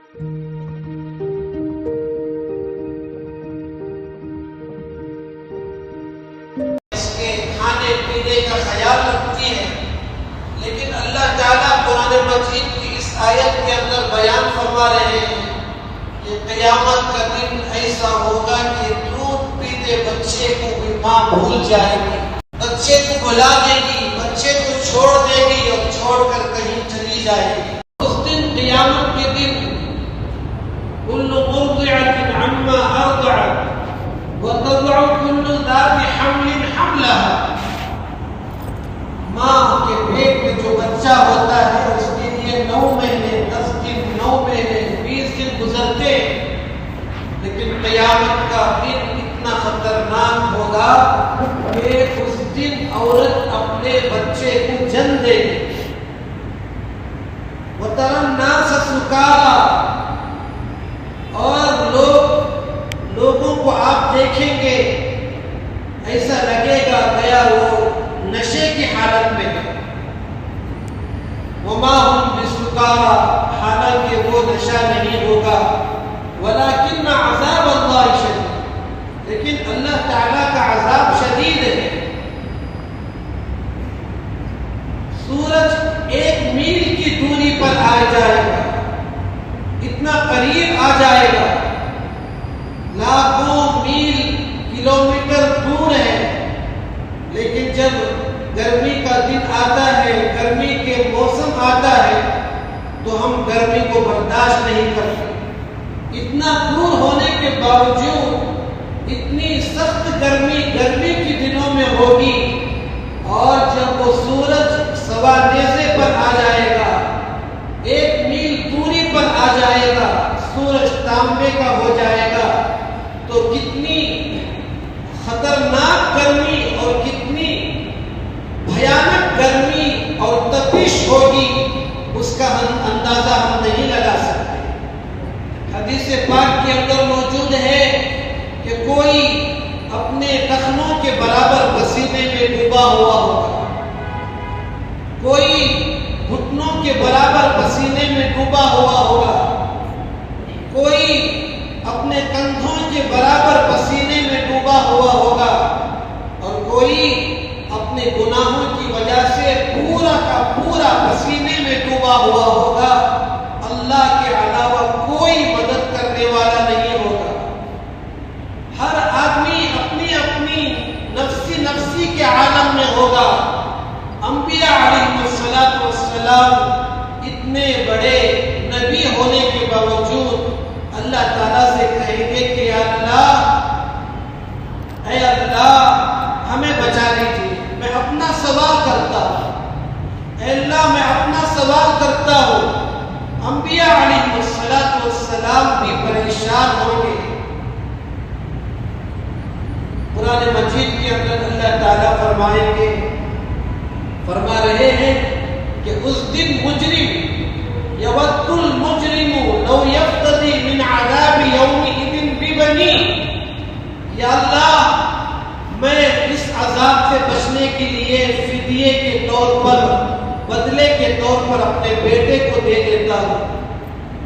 اس کے کھانے پینے کا خیال رکھتی ہے، لیکن اللہ تعالیٰ قرآن مجید کی اس آیت کے اندر بیان فرما رہے ہیں کہ قیامت کا دن ایسا ہوگا کہ دودھ پیتے بچے کو بھی ماں بھول جائے گی، بچے کو بلا دے گی، بچے کو چھوڑ دے گی اور چھوڑ کر کہیں چلی جائے گی۔ اس دن قیامت کے دن كل مرضعة عما أرضعت وتضع كل ذات حمل حملها، ماں کے پیٹ میں جو بچہ ہوتا ہے اس کے لیے 9 مہینے 10 دن 9 مہینے 20 دن گزرتے، لیکن قیامت کا دن اتنا خطرناک ہوگا کہ اس دن عورت اپنے بچے کو جن دے گی۔ وَتَرَى النَّاسَ سُكَارَىٰ، اور لوگوں کو آپ دیکھیں گے ایسا لگے گا گیا وہ نشے کی حالت میں ہے۔ وَمَا هُمْ بِسُكَارَىٰ، حالانکہ وہ نشہ نہیں ہوگا، وَلَكِنَّ عَذَابَ اللَّهِ شَدِيدٌ، لیکن اللہ تعالیٰ کا عذاب شدید ہے۔ سورج 1 میل کی دوری پر آ جائے گا، اتنا قریب آ جائے گا، لاکھوں میل کلومیٹر دور ہے، لیکن جب گرمی کا دن آتا ہے، گرمی کے موسم آتا ہے تو ہم گرمی کو برداشت نہیں کرتے۔ اتنا دور ہونے کے باوجود اتنی سخت گرمی کے دنوں میں ہوگی، اور جب وہ سورج سوا نیزے پر آ جائے گا، 1 میل دوری پر آ جائے گا، سورج تانبے کا ہو جائے گا، تو کتنی خطرناک گرمی اور کتنی بھیانک گرمی اور تپش ہوگی، اس کا اندازہ ہم نہیں لگا سکتے۔ حدیث پاک کے اندر موجود ہے کہ کوئی اپنے ٹخنوں کے برابر پسینے میں ڈوبا ہوا ہوگا، کوئی گھٹنوں کے برابر پسینے میں ڈوبا ہوا ہوگا، کوئی اپنے کندھوں کے برابر پسینے میں ڈوبا ہوا ہوگا، اور کوئی اپنے گناہوں کی وجہ سے پورا کا پورا پسینے میں ڈوبا ہوا ہوگا۔ اللہ کے علاوہ کوئی مدد کرنے والا نہیں ہوگا۔ ہر آدمی اپنی اپنی نفسی کے عالم میں ہوگا۔ انبیاء علیہ السلام اتنے بڑے نبی ہونے کے باوجود اللہ تعالیٰ سے کہیں گے کہ اے اللہ ہمیں بچا لیجیے، میں اپنا سوال کرتا ہوں، اے اللہ میں اپنا سوال کرتا ہوں۔ انبیاء علیہ السلام بھی پریشان ہوں گے۔ قرآن مجید کے اندر اللہ تعالیٰ فرما رہے ہیں کہ اس دن مجرم یود المجرم لو یفتدی من عذاب یومئذ ببنیہ، یا اللہ میں اس عذاب سے بچنے کے لیے فدیے کے طور پر، بدلے کے طور پر اپنے بیٹے کو دے دیتا ہوں،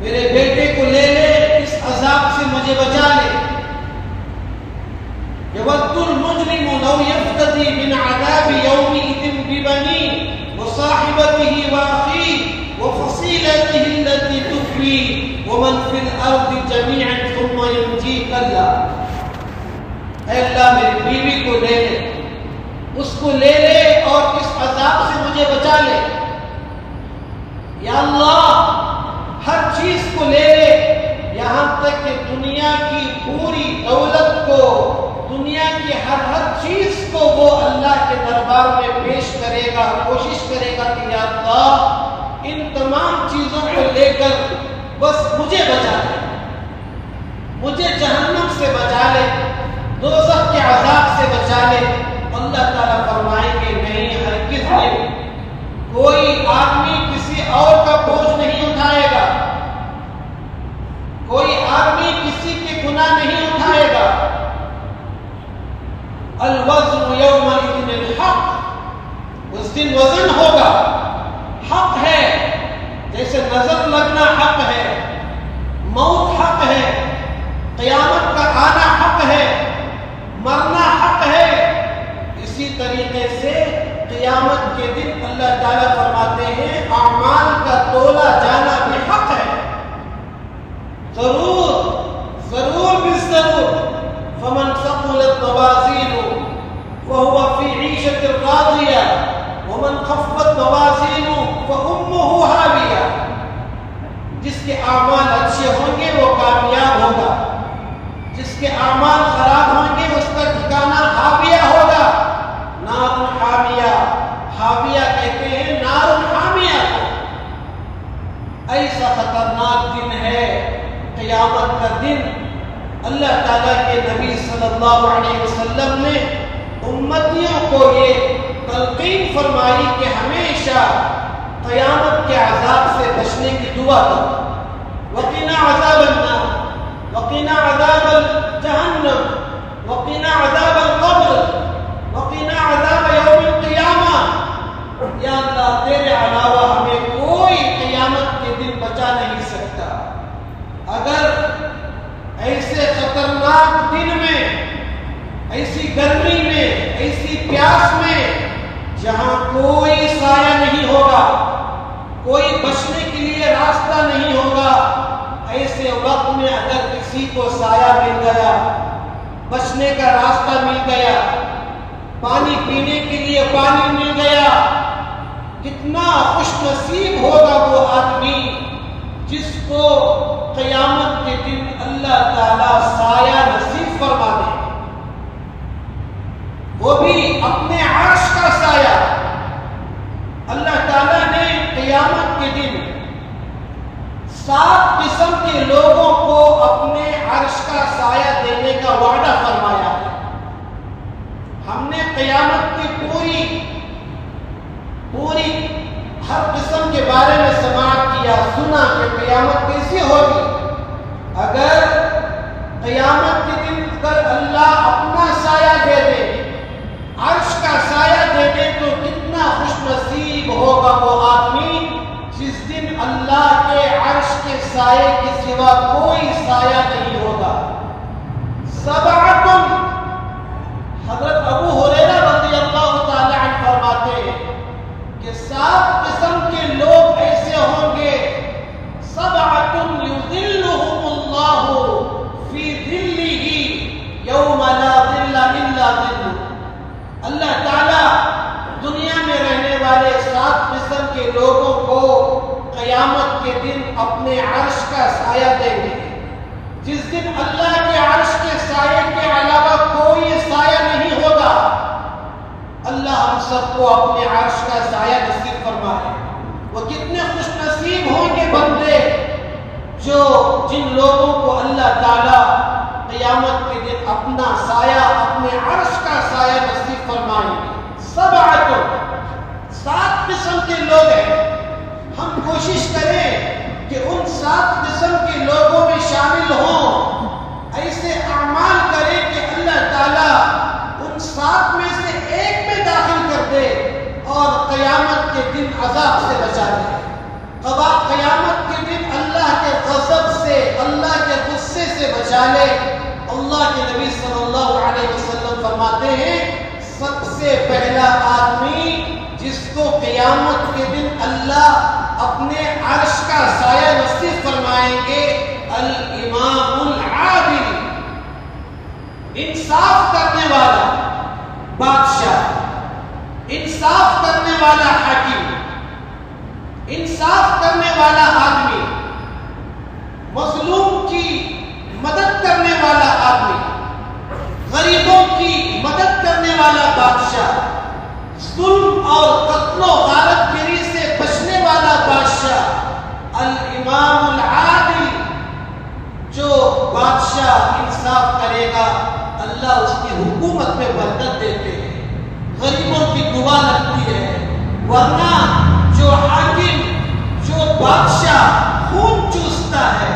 میرے بیٹے کو لے لے، اس عذاب سے مجھے بچا لے۔ یود المجرم لو یفتدی من عذاب یومئذ ببنیہ وصاحبته واخیہ وفصیلته التي تؤویہ ومن فی الارض جميعا ثم ینجیہ، اے اللہ میری بیوی کو لے لے، اس کو لے لے اور اس عذاب سے مجھے بچا لے۔ یا اللہ ہر چیز کو لے لے، یہاں تک کہ دنیا کی پوری دولت کو، دنیا کی ہر چیز کو وہ اللہ کے دربار میں پیش کرے گا، کوشش کرے گا کہ یا اللہ ان تمام چیزوں کو لے کر بس مجھے بچا لے، مجھے جہنم سے بچا لے، دوزخ کے عذاب سے بچا لے۔ اللہ تعالیٰ فرمائیں گے نہیں، ہرگز نہیں، کوئی آدمی کسی اور کا بوجھ نہیں اٹھائے گا، کوئی آدمی کسی کے گناہ نہیں اٹھائے گا۔ الوزن یومئذ الحق، اس دن وزن ہوگا، حق ہے، جیسے نظر لگنا حق ہے، موت حق ہے، قیامت کا آنا حق ہے، مرنا حق ہے، اسی طریقے سے قیامت کے دن اللہ تعالیٰ فرماتے ہیں اعمال کا تولا جانا بھی حق ہے۔ ضرور بالضرور فمن ثقلت موازینہ فهو في عیشة راضیہ ومن خفت موازینہ فأمہ ہاویہ۔ جس کے اعمال اچھے ہوں گے وہ کامیاب ہوگا، جس کے اعمال خراب ہوں گے اس کا ٹھکانہ ہاویہ ہوگا۔ نار حامیہ، حاویہ کہتے ہیں نار حامیہ کو۔ ایسا خطرناک دن ہے قیامت کا دن۔ اللہ تعالیٰ کے نبی صلی اللہ علیہ وسلم نے امتیوں کو یہ تلقین فرمائی کہ ہمیشہ قیامت کے عذاب سے بچنے کی دعا کرو۔ وقنا عذاب النار، وقنا عذاب جہنم، وقنا عذاب القبر، وقنا عذاب یوم القیامہ۔ یا اللہ تیرے علاوہ ہمیں کوئی قیامت کے دن بچا نہیں سکتا۔ اگر ایسے خطرناک دن میں، ایسی گرمی میں، ایسی پیاس میں جہاں کوئی سایہ نہیں ہوگا، کوئی بچنے کے لیے راستہ نہیں ہوگا، ایسے وقت میں اگر کسی کو سایہ مل گیا، بچنے کا راستہ مل گیا، پانی پینے کے لیے پانی مل گیا، کتنا خوش نصیب ہوگا وہ آدمی جس کو قیامت کے دن اللہ تعالیٰ سایہ نصیب فرما دے، وہ بھی اپنے عرش کا سایہ۔ اللہ تعالیٰ نے قیامت کے دن 7 قسم کے لوگوں کو اپنے عرش کا سایہ دینے کا وعدہ فرمایا ہے۔ ہم نے قیامت کی پوری ہر قسم کے بارے میں سماعت کیا، سنا کہ قیامت کیسی ہوگی۔ اگر قیامت کے دن اگر اللہ اپنا سایہ دے دے، عرش کا سایہ دے دے، تو کتنا خوش نصیب ہوگا وہ آدمی جس دن اللہ کے عرش کے سائے کے سوا کوئی سایہ نہیں ہوگا۔ سبعۃ، حضرت ابو ہریرہ رضی اللہ تعالی عنہ فرماتے ہیں کہ 7 قسم کے لوگ ایسے ہوں گے، سبعۃ یظلھم اللہ فی ظلہ یوم لا ظل الا ظلہ۔ اللہ تعالیٰ دنیا میں رہنے والے 7 قسم کے لوگوں کو قیامت کے دن اپنے عرش کا سایہ دیں گے، جس دن اللہ کے عرش کے سائے کے علاوہ کوئی سایہ نہیں ہوگا۔ اللہ ہم سب کو اپنے عرش کا سایہ نصیب فرمائے۔ وہ کتنے خوش نصیب ہوں گے بندے جن لوگوں کو اللہ تعالیٰ قیامت کے دن اپنا سایہ، اپنے عرش کا سایہ نصیب فرمائیں گے۔ 7 قسم کے لوگ ہیں۔ ہم کوشش کریں کہ ان 7 قسم کے لوگوں میں شامل ہوں، ایسے اعمال کریں کہ اللہ تعالیٰ ان 7 میں سے ایک میں داخل کر دے اور قیامت کے دن عذاب سے بچا دے۔ قیامت کے دن اللہ کے غضب سے، اللہ کے غصے سے بچا لے۔ اللہ کے نبی صلی اللہ علیہ وسلم فرماتے ہیں سب سے پہلا آدمی جس کو قیامت کے دن اللہ اپنے عرش کا سایہ نصیب فرمائیں گے، الامام العادل، انصاف کرنے والا بادشاہ، انصاف کرنے والا حاکم، انصاف کرنے والا آدمی، مظلوم کی مدد کرنے والا آدمی، غریبوں کی مدد کرنے والا بادشاہ، ظلم اور قتل و غارت گری سے بچنے والا بادشاہ، الامام العادل، جو بادشاہ انصاف کرے گا اللہ اس کی حکومت میں برکت دیتے ہیں، غریبوں کی دعا لگتی ہے۔ ورنہ جو حاکم، جو بادشاہ خون چوستا ہے،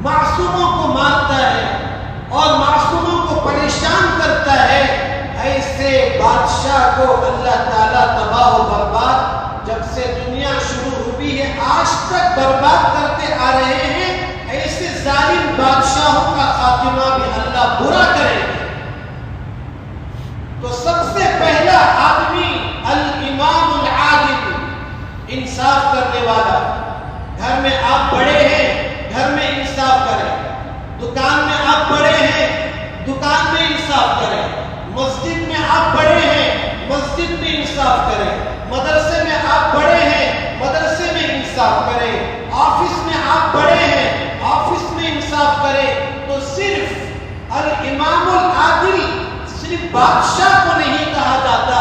معصوموں کو مارتا ہے اور معصوموں کو پریشان کرتا ہے، ایسے بادشاہ کو اللہ تعالیٰ تباہ و برباد، جب سے دنیا شروع ہوئی ہے آج تک برباد کرتے آ رہے ہیں۔ ایسے خاتمہ بھی اللہ برا کرے گا۔ تو سب سے پہلا آدمی الامام العادل، انصاف کرنے والا۔ گھر میں آپ بڑے ہیں، گھر میں انصاف کریں۔ دکان میں آپ بڑے ہیں، دکان میں انصاف کریں۔ مسجد میں آپ بڑے ہیں، مسجد میں انصاف کریں۔ مدرسے میں آپ بڑے ہیں، مدرسے میں انصاف کریں۔ آفس میں آپ بڑے ہیں، آفس میں انصاف کریں۔ تو صرف الامام العادل صرف بادشاہ کو نہیں کہا جاتا،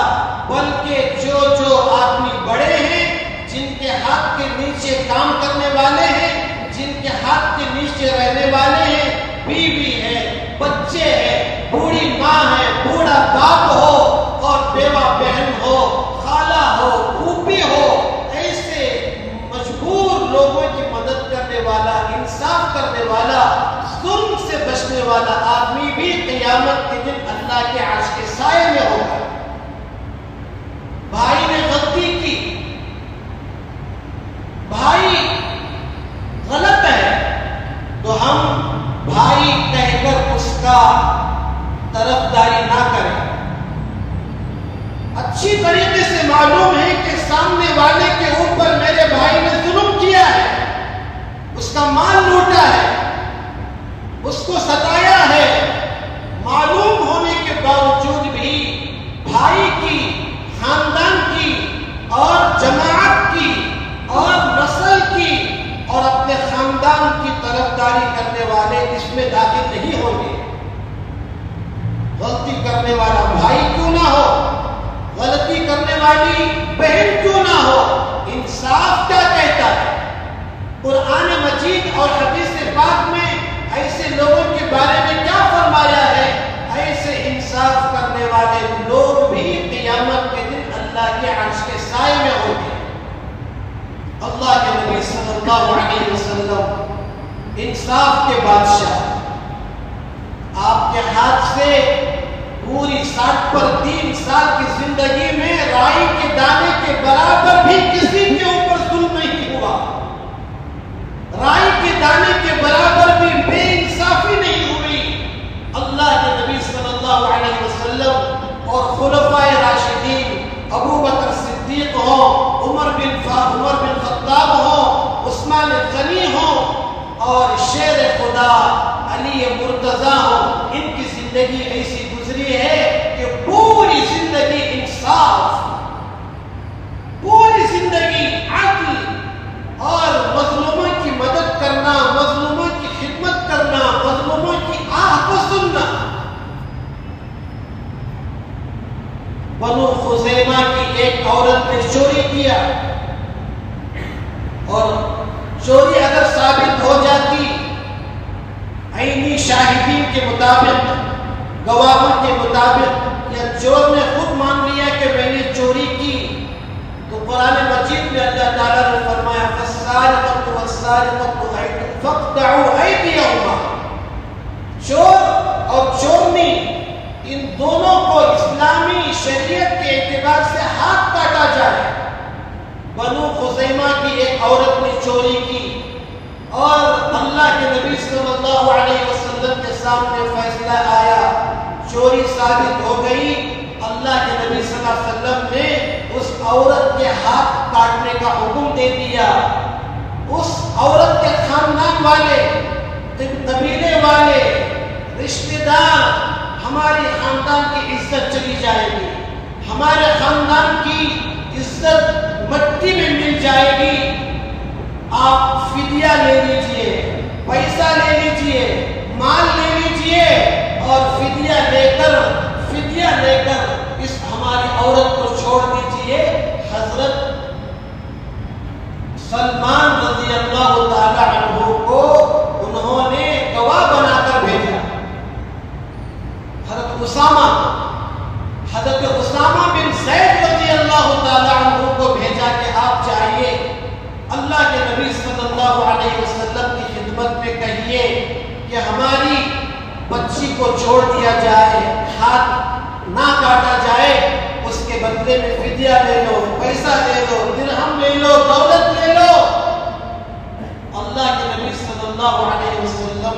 بلکہ جو آدمی بڑے ہیں، جن کے ہاتھ کے نیچے کام کرنے والے ہیں، جن کے ہاتھ کے نیچے رہنے والے ہیں، بیوی ہے، بچے ہیں، بوڑھی ماں ہے، بوڑھا باپ ہو اور بیوہ بہن ہو، خالہ ہو، پھوپھی ہو، ایسے مجبور لوگوں کی مدد کرنے والا، انصاف کرنے والا، ظلم سے بچنے والا آدمی بھی قیامت کے دن اللہ کے عرش کے سائے میں ہوگا۔ بھائی نے غلطی کی، بھائی غلط ہے، تو ہم بھائی کہہ کر اس کا طرفداری نہ کریں۔ اچھی طریقے سے معلوم ہے کہ سامنے والے کے اوپر میرے بھائی نے ظلم کیا ہے، اس کا مال لوٹا ہے، اس کو ستایا ہے، معلوم ہونے کے باوجود بھی بھائی کی، خاندان کی اور جماعت کی اور نسل کی اور اپنے خاندان کی طرفداری کرنے والے اس میں داخل نہیں ہوں گے۔ غلطی کرنے والا بھائی کیوں نہ ہو، غلطی کرنے والی بہن کیوں نہ ہو، انصاف کیا کہتا ہے؟ قرآن مجید اور حدیث پاک میں ایسے لوگوں کے بارے میں کیا فرمایا ہے؟ ایسے انصاف کرنے والے لوگ بھی قیامت کے دن اللہ کے عرش کے سائے میں ہوں گے۔ اللہ کے نبی صلی اللہ علیہ وسلم انصاف کے بادشاہ، آپ کے ہاتھ سے پوری 60 پر 3 سال کی زندگی میں رائی کے دانے کے برابر بھی کسی کے اوپر ظلم نہیں ہوا، رائی کے دانے کے برابر بھی بے انصافی نہیں ہوئی۔ اللہ کے نبی صلی اللہ علیہ وسلم اور خلفائے راشدین، ابو بکر صدیق ہو، عمر بن خطاب ہو، عثمان غنی ہو اور شیر خدا علی مرتضیٰ ہو، ان کی زندگی ایسی گزری ہے کہ پوری زندگی انصاف، پوری زندگی عدل اور مظلوموں کی مدد کرنا، مظلوموں کی خدمت کرنا، مظلوموں کی آہ کو سننا۔ بنو خزیمہ کی ایک عورت نے چوری کیا اور چوری اگر ثابت ہو جاتی، عینی شاہدین کے مطابق، گواہوں کے مطابق، یا چور نے خود مان لیا کہ میں نے چوری کی، تو قرآن مجید میں اللہ تعالیٰ نے فرمایا فَالسَّارِقَةُ وَالسَّارِقَةُ فَاقْطَعُوا أَيْدِيَهُمَا، چور اور چورنی ان دونوں کو اسلامی شریعت کے اعتبار سے ہاتھ کاٹا جائے۔ بنو خزیمہ کی ایک عورت نے چوری کی اور اللہ کے نبی صلی اللہ علیہ وسلم کے سامنے فیصلہ آیا، چوری ثابت ہو گئی۔ اللہ کے نبی صلی اللہ علیہ وسلم نے اس عورت کے ہاتھ کاٹنے کا حکم دے دیا۔ اس عورت کے خاندان والے، قبیلے والے، رشتہ دار، ہماری خاندان کی عزت چلی جائے گی، ہمارے خاندان کی عزت مٹی میں مل جائے گی۔ آپ فدیہ لے لیجئے، پیسہ لے لیجئے، مال لے لیجئے اور فدیہ لے کر اس ہماری عورت کو چھوڑ دیجئے۔ حضرت سلمان رضی اللہ تعالی عنہ کو انہوں نے گواہ بنا کر بھیجا۔ حضرت اسامہ بن زید رضی اللہ تعالی عنہ کو بھیجا کہ آپ جائیے، اللہ کے نبی صلی اللہ علیہ وسلم کی خدمت میں کہیے کہ ہماری بچی کو چھوڑ دیا جائے، ہاتھ نہ کاٹا جائے، اس کے بدلے میں فدیہ لے لو، پیسہ لے لو، درہم لے لو، دولت لے لو۔ اللہ کے نبی صلی اللہ علیہ وسلم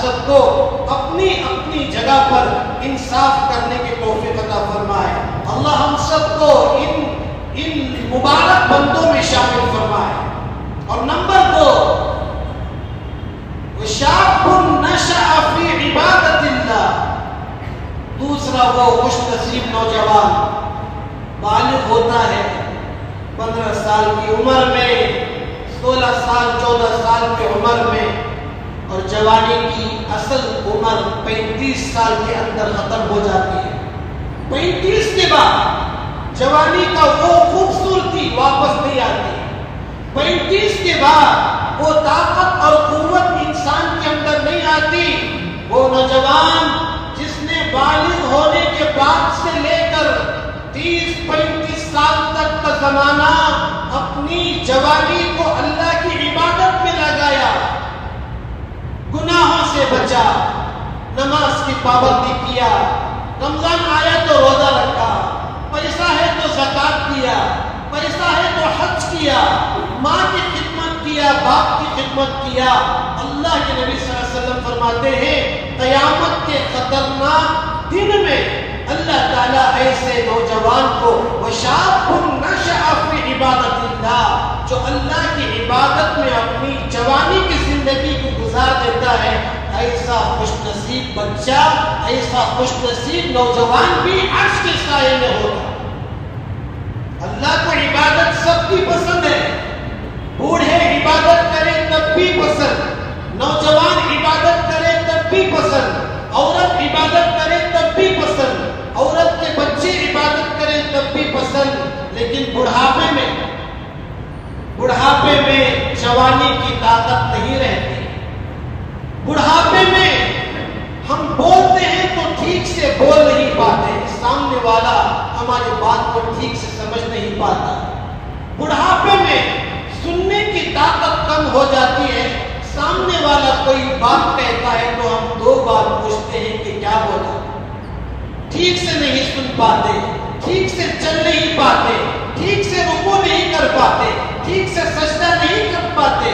سب کو اپنی اپنی جگہ پر انصاف کرنے کی توفیق عطا فرمائے. اللہ ہم سب کو ان مبارک بندوں میں شامل فرمائے. اور نمبر 2، وشاب نشأ فی عبادت اللہ. دوسرا وہ خوش نصیب نوجوان بالغ ہوتا ہے 15 سال کی عمر میں، 16 سال 14 سال کی عمر میں، اور جوانی کی اصل عمر 35 سال کے اندر ختم ہو جاتی ہے. 35 کے بعد جوانی کا وہ خوبصورتی واپس نہیں آتی. 35 کے بعد وہ طاقت اور قوت انسان کے اندر نہیں آتی. وہ نوجوان جس نے بالغ ہونے کے بعد سے لے کر 30-35 سال تک کا زمانہ اپنی جوانی کو اللہ کی عبادت میں لگایا، گناہوں سے بچا، نماز کی پابندی کیا، رمضان آیا تو روزہ رکھا، پیسہ ہے تو زکات دیا، پیسہ ہے تو حج کیا، ماں کی خدمت کیا، باپ کی خدمت کیا. اللہ کے نبی صلی اللہ علیہ وسلم فرماتے ہیں قیامت کے خطرناک دن میں اللہ تعالیٰ ایسے نوجوان کو وشاب نشأ فی عبادت اللہ، جو اللہ کی عبادت میں اپنی جوانی کی زندگی کو گزار دیتا ہے، ایسا خوش نصیب بچہ، ایسا خوش نصیب نوجوان بھی عرش کے سائے میں ہوگا. اللہ کو عبادت سب کی پسند ہے. بوڑھے عبادت کرے تب بھی پسند، نوجوان عبادت کرے تب بھی پسند، عورت عبادت کرے تب بھی پسند، عورت کے بچے عبادت کریں تب بھی پسند. لیکن بڑھاپے میں جوانی کی طاقت نہیں رہتی. بڑھاپے میں ہم بولتے ہیں تو ٹھیک سے بول نہیں پاتے، سامنے والا ہماری بات کو ٹھیک سے سمجھ نہیں پاتا. بڑھاپے میں سننے کی طاقت کم ہو جاتی ہے. سامنے والا کوئی بات کہتا ہے تو ہم 2 بار پوچھتے ہیں کہ کیا بولا. ٹھیک سے نہیں سن پاتے، ٹھیک سے چل نہیں پاتے، ٹھیک سے رکوع نہیں کر پاتے، ٹھیک سے سجدہ نہیں کر پاتے.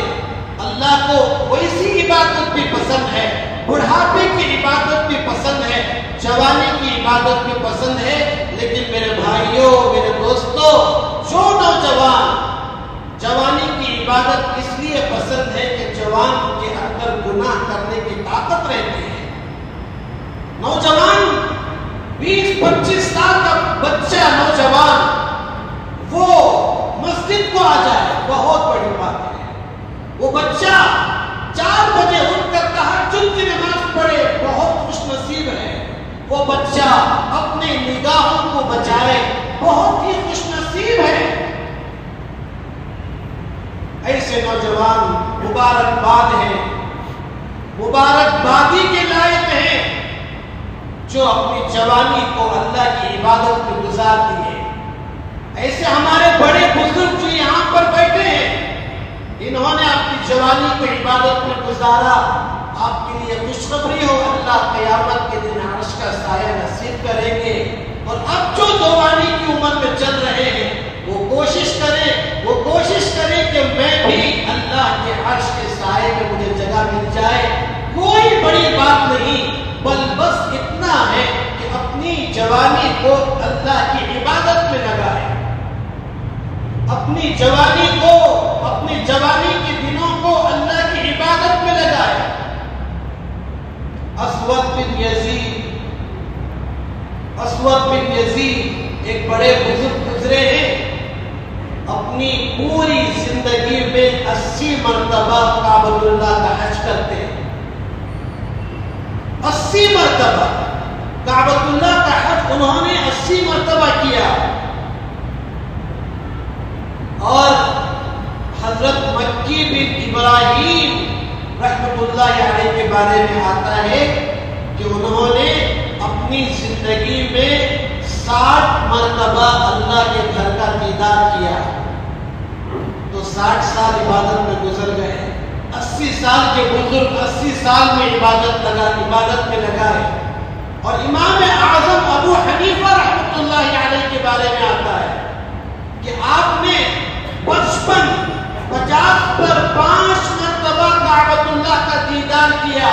اللہ کو ویسی عبادت بھی پسند ہے، بڑھاپے کی عبادت بھی پسند ہے، جوانی کی عبادت بھی پسند ہے. لیکن میرے بھائیوں، میرے دوستوں، جو نوجوان جوانی کی عبادت اس لیے پسند ہے کہ جوان کے اندر گناہ کرنے کی طاقت رہتی ہے. نوجوان 20-25 سال کا بچہ نوجوان وہ مسجد کو آ جائے بہت بڑی بات ہے. وہ بچہ 4 بجے اٹھ کر تہجد کی نماز پڑھے بہت خوش نصیب ہے. وہ بچہ اپنے نگاہوں کو بچائے بہت ہی خوش نصیب ہے. ایسے نوجوان مبارکباد ہیں، مبارکبادی کے لائق ہیں جو اپنی جوانی کو اللہ کی عبادت میں گزار دیے. ایسے ہمارے بڑے بزرگ جو یہاں پر بیٹھے ہیں، انہوں نے اپنی جوانی کو عبادت میں گزارا. آپ کے لیے خوشخبری ہو، اللہ قیامت کے دن عرش کا سایہ نصیب کریں گے. اور اب جو جوانی کی عمر میں چل رہے ہیں وہ کوشش کریں کہ میں بھی اللہ کے عرش کے سائے میں مجھے جگہ مل جائے. کوئی بڑی بات نہیں، بس اتنا ہے کہ اپنی جوانی کو اللہ کی عبادت میں لگائے. اپنی جوانی کے دنوں کو اللہ کی عبادت میں لگائے. اسود بن یزید ایک بڑے بزرگ گزرے ہیں. اپنی پوری زندگی میں 80 مرتبہ کعبۃ اللہ کا حج کرتے ہیں. 80 مرتبہ کعبۃ اللہ کا حج انہوں نے 80 مرتبہ کیا. اور حضرت مکی بن ابراہیم رحمۃ اللہ علیہ کے بارے میں آتا ہے کہ انہوں نے اپنی زندگی میں 60 مرتبہ اللہ کے گھر کا دیدار کیا. تو 60 سال عبادت میں گزر گئے. 80 سال کے بزرگ 80 سال میں عبادت میں لگائے. اور امام اعظم ابو حنیفہ رحمۃ اللہ علیہ کے بارے میں آتا ہے کہ آپ نے 55 50 پر 5 مرتبہ کعبۃ اللہ کا دیدار کیا.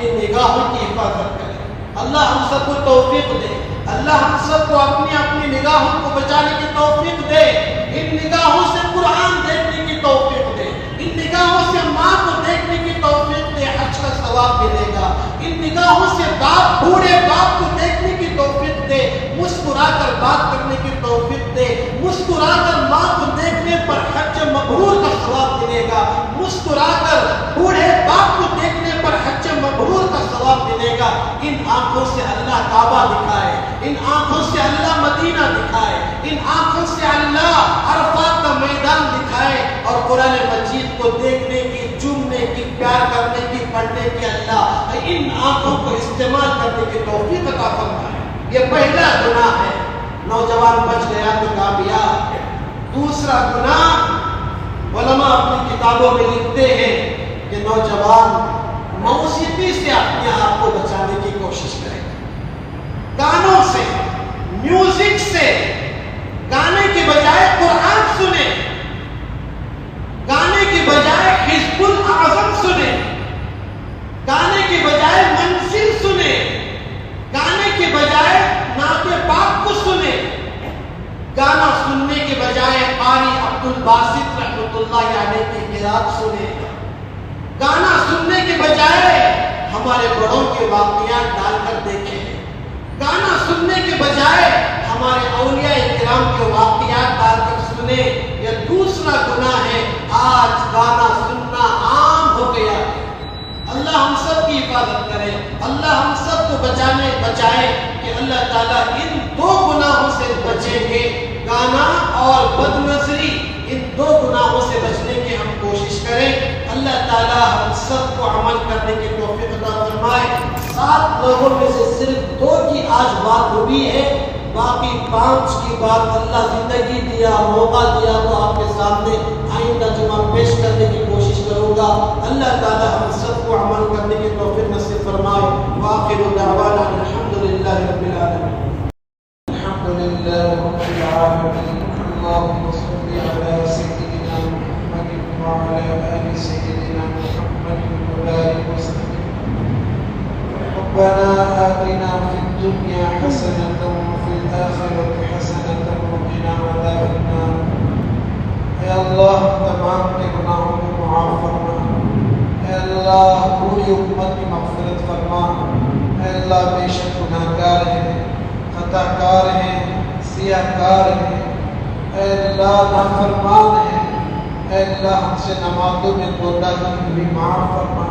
اپنی نگاہوں کی حفاظت کرے۔ اللہ ہم سب کو توفیق دے، اللہ ہم سب کو اپنی نگاہوں کو بچانے کی توفیق دے، ان نگاہوں سے قرآن دیکھنے کی توفیق دے، ان نگاہوں سے ماں کو دیکھنے کی توفیق دے، حج کا ثواب ملے گا، ان نگاہوں سے بوڑھے باپ کو دیکھنے کی توفیق دے، مسکرا کر بات کرنے کی توفیق دے، مسکرا کر ماں کو دیکھنے پر حج مبرور کا ثواب ملے گا، مسکرا کر بوڑھے باپ کو دیکھنے پر حج مبرور کا ثواب ملے گا۔ ان آنکھوں سے اللہ کعبہ دکھائے، ان آنکھوں سے اللہ مدینہ دکھائے، ان آنکھوں سے اللہ عرفات کا میدان دکھائے، اور قرآن مجید کو دیکھنے کی، چومنے کی، پیار کرنے کی، پڑھنے کی اللہ ان آنکھوں کو استعمال کرنے کی توفیق عطا فرمائے۔ یہ پہلا گناہ ہے، نوجوان بچ گیا تو کامیاب۔ دوسرا گناہ علماء اپنی کتابوں میں لکھتے ہیں کہ نوجوان موسیقی سے اپنے آپ کو بچانے کی کوشش کرے، گانوں سے، میوزک سے، گانے کے بجائے قرآن سنے، گانے کے بجائے حزب الاعظم سنے، گانے کے بجائے منزل سنے، گانے کے بجائے نعت پاک کو سنے، گانا سننے کے بجائے قاری عبد الباسط رحمۃ اللہ علیہ کی قرات سنے، گانا سننے کے بجائے ہمارے بڑوں کے واقعات ڈال کر دیکھیں، گانا سننے کے بجائے ہمارے اولیاء کرام کے واقعات ڈال کر سنے۔ یہ دوسرا گناہ ہے، آج گانا سننا عام ہو گیا ہے۔ اللہ ہم سب کی حفاظت کرے، اللہ ہم سب کو بچائے کہ اللہ تعالیٰ ان دو گناہوں سے بچیں گے، گانا اور بد نظری، ان دو گناہوں سے بچنے کی ہم کوشش کریں۔ اللہ تعالیٰ ہم سب کو عمل کرنے کی توفیق عطا فرمائے۔ 7 لوگوں میں سے صرف 2 کی آج بات ہوئی ہے، باقی 5 کی بات اللہ زندگی دیا، موقع دیا تو آپ کے سامنے آئندہ جمعہ پیش کرنے کی کوشش کروں گا۔ اللہ تعالیٰ ہم سب کو عمل کرنے کی توفیق نصیب فرمائے۔ وآخر دعوانا الحمدللہ رب العالمین۔ الحمدللہ رب العالمین۔ اللہم صل علی سیدنا محمد وعلی آل سیدنا محمد وبارک وسلم۔ ربنا آتنا في الدنيا حسنة وفي الآخرة حسنة وقنا عذاب النار۔ اے اللہ تمام کے گناہوں کو معاف فرما، اے اللہ پوری امت کی مغفرت فرما، اے اللہ بے شک گناہگار ہیں، خطا کار ہیں، سیاہ کار ہیں، اے اللہ نافرمان ہیں، اے اللہ ہم سے نمازوں میں کوتاہی ہوئی معاف فرما،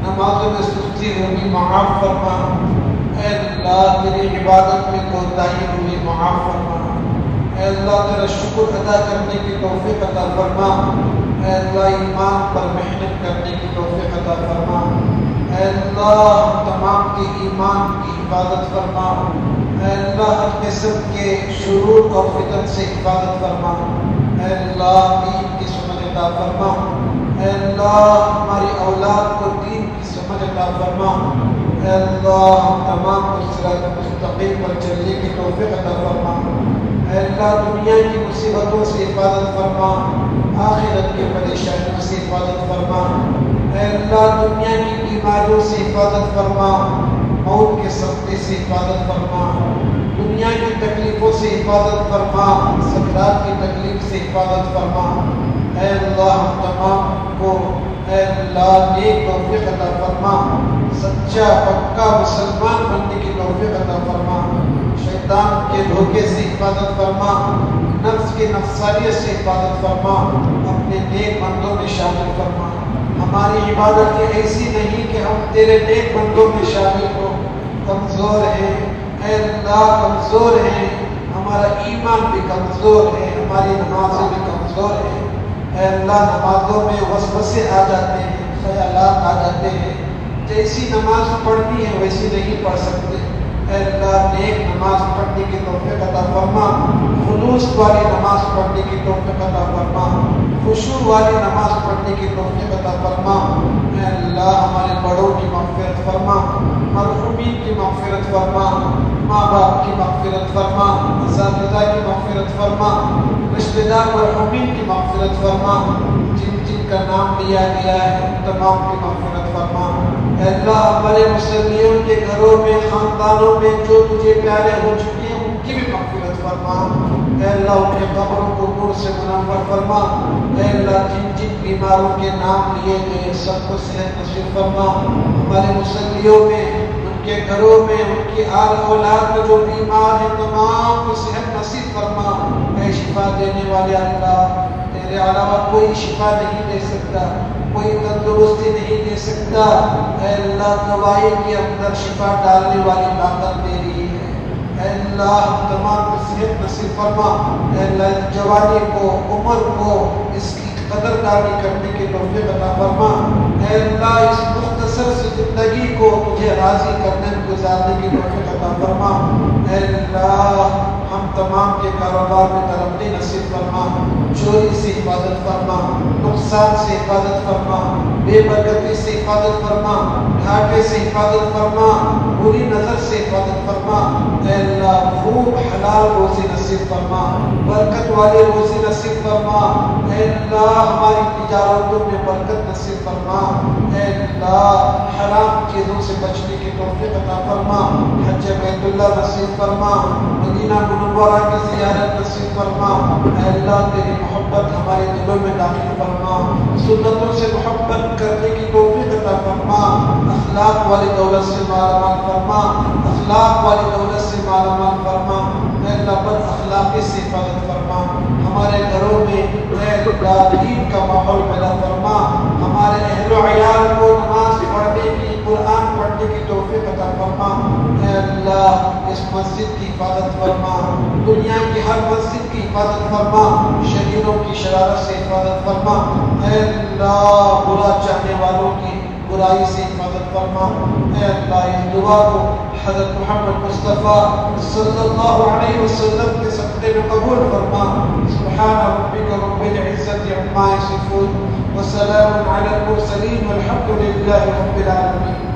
نمازوں میں سستی ہوئی معاف فرما، اے اللہ تیری عبادت میں کوتاہی ہوئی معاف فرما، اے اللہ تیرا شکر ادا کرنے کی توفیق عطا فرما، اے اللہ ایمان پر محنت کرنے کی توفیق عطا فرما، اے اللہ تمام کے ایمان کی حفاظت فرما، اے اللہ ہر قسم کے شرور اور فتن سے حفاظت فرما، اے اللہ دین کی سمجھ عطا فرما، اے اللہ ہماری اولاد کو دین کی سمجھ عطا فرما، اے اللہ ہم تمام کو صراط مستقیم پر چلنے کی توفیق عطا فرما، اے اللہ دنیا کی مصیبتوں سے حفاظت فرما، آخرت کے پریشانیوں سے حفاظت فرما، اے اللہ دنیا کی بیماریوں سے حفاظت فرما، موت کے صدمے سے حفاظت فرما، دنیا کی تکلیفوں سے حفاظت فرما، سکرات کی تکلیف سے حفاظت فرما، اے اللہ ہم تمام کو اے اللہ نیک توفیق عطا فرما، سچا پکا مسلمان بننے کی توفیق عطا فرما، شیطان کے دھوکے سے حفاظت فرما، نفس کی نفسانیت سے حفاظت فرما، اپنے نیک بندوں میں شامل فرما۔ ہماری عبادت ایسی نہیں کہ ہم تیرے نیک بندوں میں شامل ہو، کمزور ہیں اے اللہ، کمزور ہیں، ہمارا ایمان بھی کمزور ہے، ہماری نمازیں بھی کمزور ہیں، اے اللہ نمازوں میں وسوسے آ جاتے ہیں، خیالات آ جاتے ہیں، جیسی نماز پڑھنی ہے ویسی نہیں پڑھ سکتے، اے اللہ نیک نماز پڑھنے کی توفیق عطا فرما، خلوص والی نماز پڑھنے کی توفیق عطا فرما، خشوع والی نماز پڑھنے کی توفیق عطا فرما، اے اللہ ہمارے بڑوں کی مغفرت فرما، مرحومین کی مغفرت فرما، ماں باپ کی مغفرت فرما، اساتذہ کی مغفرت فرما، رشتہ دار مرحومین کی مغفرت فرما، جن کا نام لیا گیا ہے ان تمام کی مغفرت فرما۔ اے اللہ ہمارے مسلمانوں کے گھروں میں خاندانوں میں جو تجھے پیارے ہو چکے ہیں ان کی بھی مغفرت فرما۔ اے اللہ ان کے قبروں کو نور سے منور فرما۔ اے اللہ جن جن بیماروں کے نام لیے گئے سب کو صحت نصیب فرما۔ ہمارے مسلمانوں میں ان کے گھروں میں ان کی آل اولاد میں جو بیمار ہیں تمام کو صحت نصیب فرما۔ اے شفا دینے والے اللہ تیرے علاوہ کوئی شفا نہیں دے سکتا، کوئی تندرستی نہیں دے سکتا۔ اے اللہ دوائی کے اندر شفا ڈالنے والی طاقت تیری ہے۔ اے اللہ ہم تمام کو صحت نصیب فرما۔ اے اللہ اس جوانی کو عمر کو اس کی قدردانی کرنے کی توفیق عطا فرما۔ اے اللہ اس مختصر سی زندگی کو تجھے راضی کرنے میں گزارنے کی توفیق عطا فرما۔ اے اللہ ہم تمام کے کاروبار میں ترقی نصیب فرما، چوری سے حفاظت فرما، نقصان سے حفاظت فرما، بے برکتی سے حفاظت فرما، گھاٹے سے حفاظت فرما، بری نظر سے حفاظت فرما۔ اے اللہ خوب حلال روزی نصیب فرما، برکت والی روزی نصیب فرما۔ اے اللہ ہماری تجارتوں میں برکت نصیب فرما۔ اے اللہ حرام چیزوں سے بچنے کی توفیق عطا فرما۔ حج بیت اللہ نصیب فرما، مدینہ منورہ کی زیارت نصیب فرما۔ اے اللہ تیری محبت ہمارے دلوں میں داخل فرما، سنتوں سے محبت کرنے کی توفیق عطا فرما۔ اخلاق والی دولت سے مالا مال فرما، اخلاق والی دولت سے مالا مال فرما۔ اے اللہ بد اخلاقی سے حفاظت فرما۔ ہمارے گھروں میں اے اللہ دین کا ماحول پیدا فرما۔ ہمارے اہل و عیال کو نماز پڑھنے کی، قرآن پڑھنے کی توفیق عطا فرما۔ اے اللہ اس مسجد کی حفاظت فرما، دنیا کی ہر مسجد کی حفاظت فرما، شہیدوں کی شرارت سے حفاظت فرما۔ اے اللہ برا چاہنے والوں کی برائی سے حفاظت فرما۔ اے اللہ اس دعا کو حضرت محمد مصطفیٰ صلی اللہ علیہ وسلم کے صدقے میں قبول فرما۔ سبحان ربک رب العزت عما یصفون وسلام علی المرسلین والحمد للہ رب العالمین۔